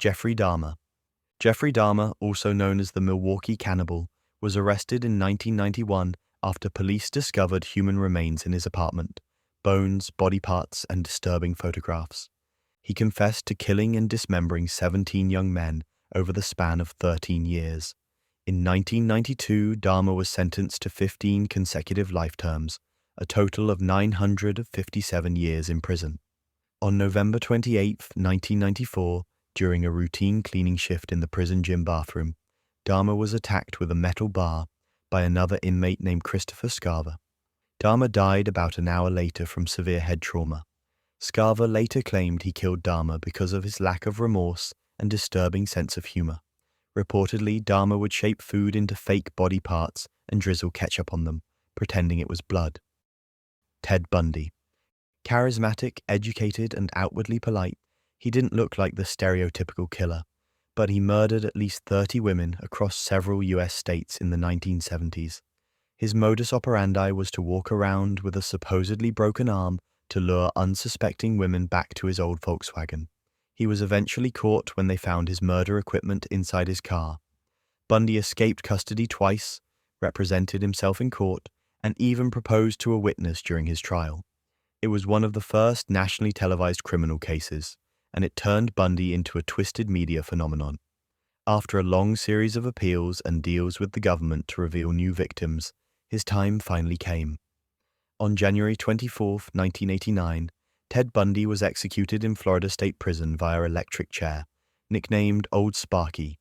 Jeffrey Dahmer. Jeffrey Dahmer, also known as the Milwaukee Cannibal, was arrested in 1991 after police discovered human remains in his apartment, bones, body parts, and disturbing photographs. He confessed to killing and dismembering 17 young men over the span of 13 years. In 1992, Dahmer was sentenced to 15 consecutive life terms, a total of 957 years in prison. On November 28, 1994, during a routine cleaning shift in the prison gym bathroom, Dahmer was attacked with a metal bar by another inmate named Christopher Scarver. Dahmer died about an hour later from severe head trauma. Scarver later claimed he killed Dahmer because of his lack of remorse and disturbing sense of humor. Reportedly, Dahmer would shape food into fake body parts and drizzle ketchup on them, pretending it was blood. Ted Bundy. Charismatic, educated, and outwardly polite, he didn't look like the stereotypical killer, but he murdered at least 30 women across several US states in the 1970s. His modus operandi was to walk around with a supposedly broken arm to lure unsuspecting women back to his old Volkswagen. He was eventually caught when they found his murder equipment inside his car. Bundy escaped custody twice, represented himself in court, and even proposed to a witness during his trial. It was one of the first nationally televised criminal cases, and it turned Bundy into a twisted media phenomenon. After a long series of appeals and deals with the government to reveal new victims, his time finally came. On January 24, 1989, Ted Bundy was executed in Florida State Prison via electric chair, nicknamed Old Sparky.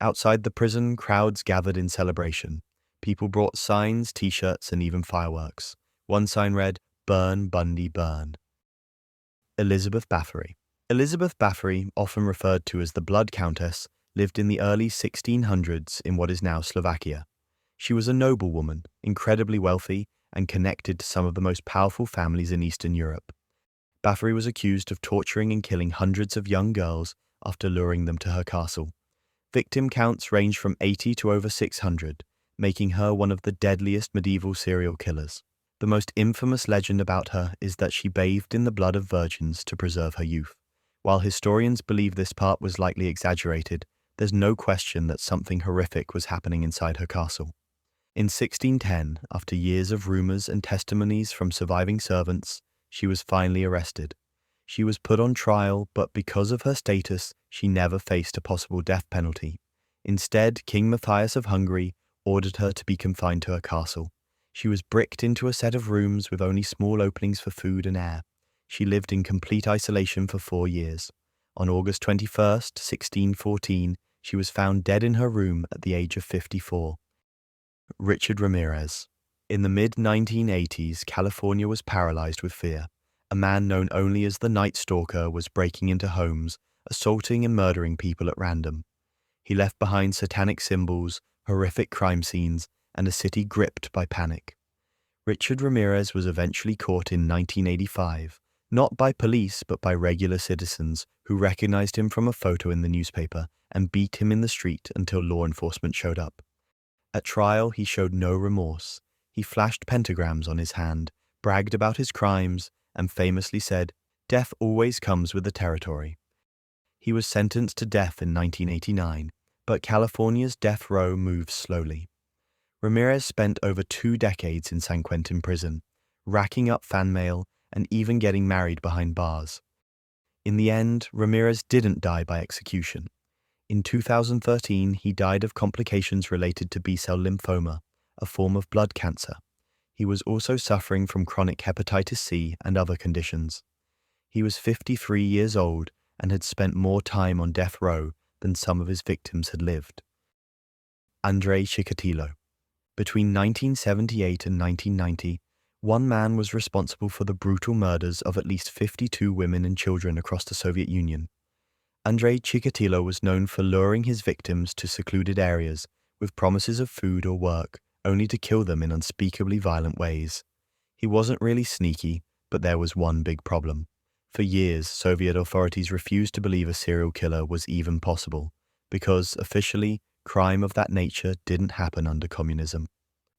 Outside the prison, crowds gathered in celebration. People brought signs, t-shirts, and even fireworks. One sign read, "Burn, Bundy, burn." Elizabeth Bathory. Elizabeth Bathory, often referred to as the Blood Countess, lived in the early 1600s in what is now Slovakia. She was a noblewoman, incredibly wealthy, and connected to some of the most powerful families in Eastern Europe. Bathory was accused of torturing and killing hundreds of young girls after luring them to her castle. Victim counts range from 80 to over 600, making her one of the deadliest medieval serial killers. The most infamous legend about her is that she bathed in the blood of virgins to preserve her youth. While historians believe this part was likely exaggerated, there's no question that something horrific was happening inside her castle. In 1610, after years of rumors and testimonies from surviving servants, she was finally arrested. She was put on trial, but because of her status, she never faced a possible death penalty. Instead, King Matthias of Hungary ordered her to be confined to her castle. She was bricked into a set of rooms with only small openings for food and air. She lived in complete isolation for 4 years. On August 21st, 1614, she was found dead in her room at the age of 54. Richard Ramirez. In the mid-1980s, California was paralyzed with fear. A man known only as the Night Stalker was breaking into homes, assaulting and murdering people at random. He left behind satanic symbols, horrific crime scenes, and a city gripped by panic. Richard Ramirez was eventually caught in 1985, not by police but by regular citizens who recognized him from a photo in the newspaper and beat him in the street until law enforcement showed up. At trial, he showed no remorse. He flashed pentagrams on his hand, bragged about his crimes, and famously said, "Death always comes with the territory." He was sentenced to death in 1989, but California's death row moves slowly. Ramirez spent over 2 decades in San Quentin prison, racking up fan mail and even getting married behind bars. In the end, Ramirez didn't die by execution. In 2013, he died of complications related to B-cell lymphoma, a form of blood cancer. He was also suffering from chronic hepatitis C and other conditions. He was 53 years old and had spent more time on death row than some of his victims had lived. Andrei Chikatilo. Between 1978 and 1990, one man was responsible for the brutal murders of at least 52 women and children across the Soviet Union. Andrei Chikatilo was known for luring his victims to secluded areas with promises of food or work, only to kill them in unspeakably violent ways. He wasn't really sneaky, but there was one big problem. For years, Soviet authorities refused to believe a serial killer was even possible, because, officially, crime of that nature didn't happen under communism.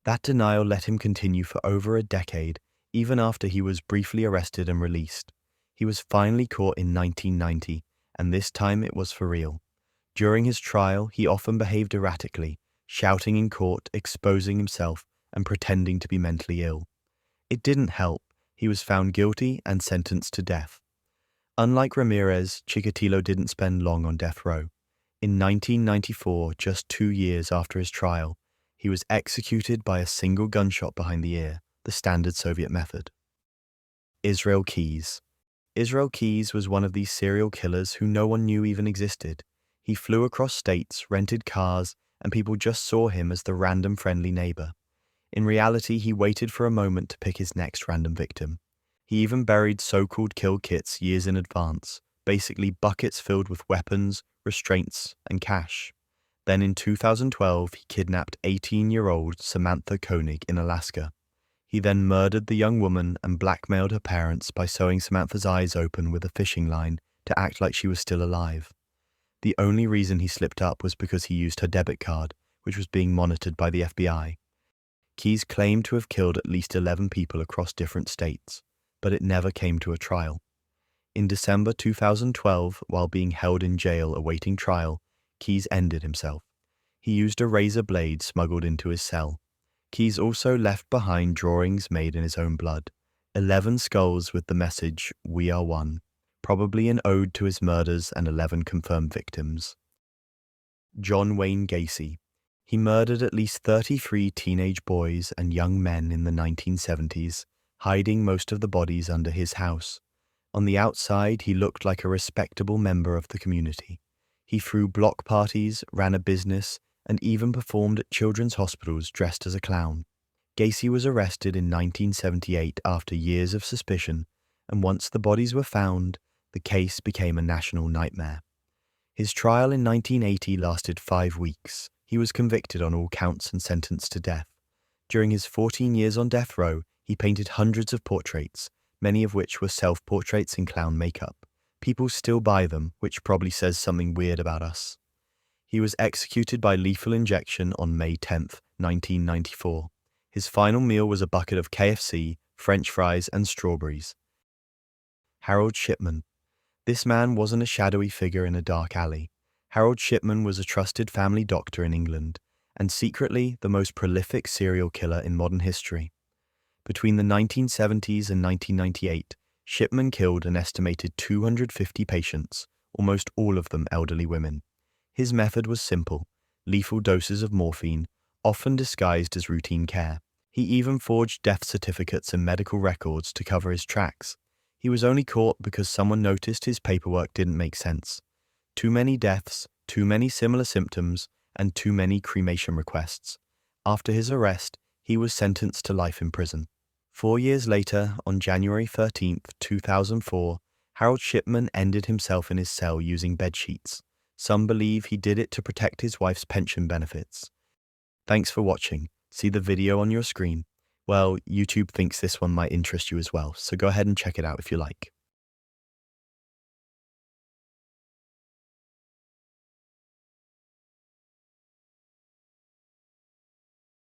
That denial let him continue for over a decade, even after he was briefly arrested and released. He was finally caught in 1990, and this time it was for real. During his trial, he often behaved erratically, shouting in court, exposing himself, and pretending to be mentally ill. It didn't help. He was found guilty and sentenced to death. Unlike Ramirez, Chikatilo didn't spend long on death row. In 1994, just 2 years after his trial, he was executed by a single gunshot behind the ear, the standard Soviet method. Israel Keyes. Israel Keyes was one of these serial killers who no one knew even existed. He flew across states, rented cars, and people just saw him as the random friendly neighbor. In reality, he waited for a moment to pick his next random victim. He even buried so-called kill kits years in advance, basically buckets filled with weapons, restraints, and cash. Then in 2012, he kidnapped 18-year-old Samantha Koenig in Alaska. He then murdered the young woman and blackmailed her parents by sewing Samantha's eyes open with a fishing line to act like she was still alive. The only reason he slipped up was because he used her debit card, which was being monitored by the FBI. Keyes claimed to have killed at least 11 people across different states, but it never came to a trial. In December 2012, while being held in jail awaiting trial, Keyes ended himself. He used a razor blade smuggled into his cell. Keyes also left behind drawings made in his own blood, 11 skulls with the message, "We are one," probably an ode to his murders and 11 confirmed victims. John Wayne Gacy. He murdered at least 33 teenage boys and young men in the 1970s, hiding most of the bodies under his house. On the outside, he looked like a respectable member of the community. He threw block parties, ran a business, and even performed at children's hospitals dressed as a clown. Gacy was arrested in 1978 after years of suspicion, and once the bodies were found, the case became a national nightmare. His trial in 1980 lasted 5 weeks. He was convicted on all counts and sentenced to death. During his 14 years on death row, he painted hundreds of portraits, many of which were self-portraits in clown makeup. People still buy them, which probably says something weird about us. He was executed by lethal injection on May 10, 1994. His final meal was a bucket of KFC, French fries, and strawberries. Harold Shipman. This man wasn't a shadowy figure in a dark alley. Harold Shipman was a trusted family doctor in England, and secretly the most prolific serial killer in modern history. Between the 1970s and 1998, Shipman killed an estimated 250 patients, almost all of them elderly women. His method was simple: lethal doses of morphine, often disguised as routine care. He even forged death certificates and medical records to cover his tracks. He was only caught because someone noticed his paperwork didn't make sense. Too many deaths, too many similar symptoms, and too many cremation requests. After his arrest, he was sentenced to life in prison. 4 years later, on January 13, 2004, Harold Shipman ended himself in his cell using bedsheets. Some believe he did it to protect his wife's pension benefits. Thanks for watching. See the video on your screen? Well, YouTube thinks this one might interest you as well, so go ahead and check it out if you like.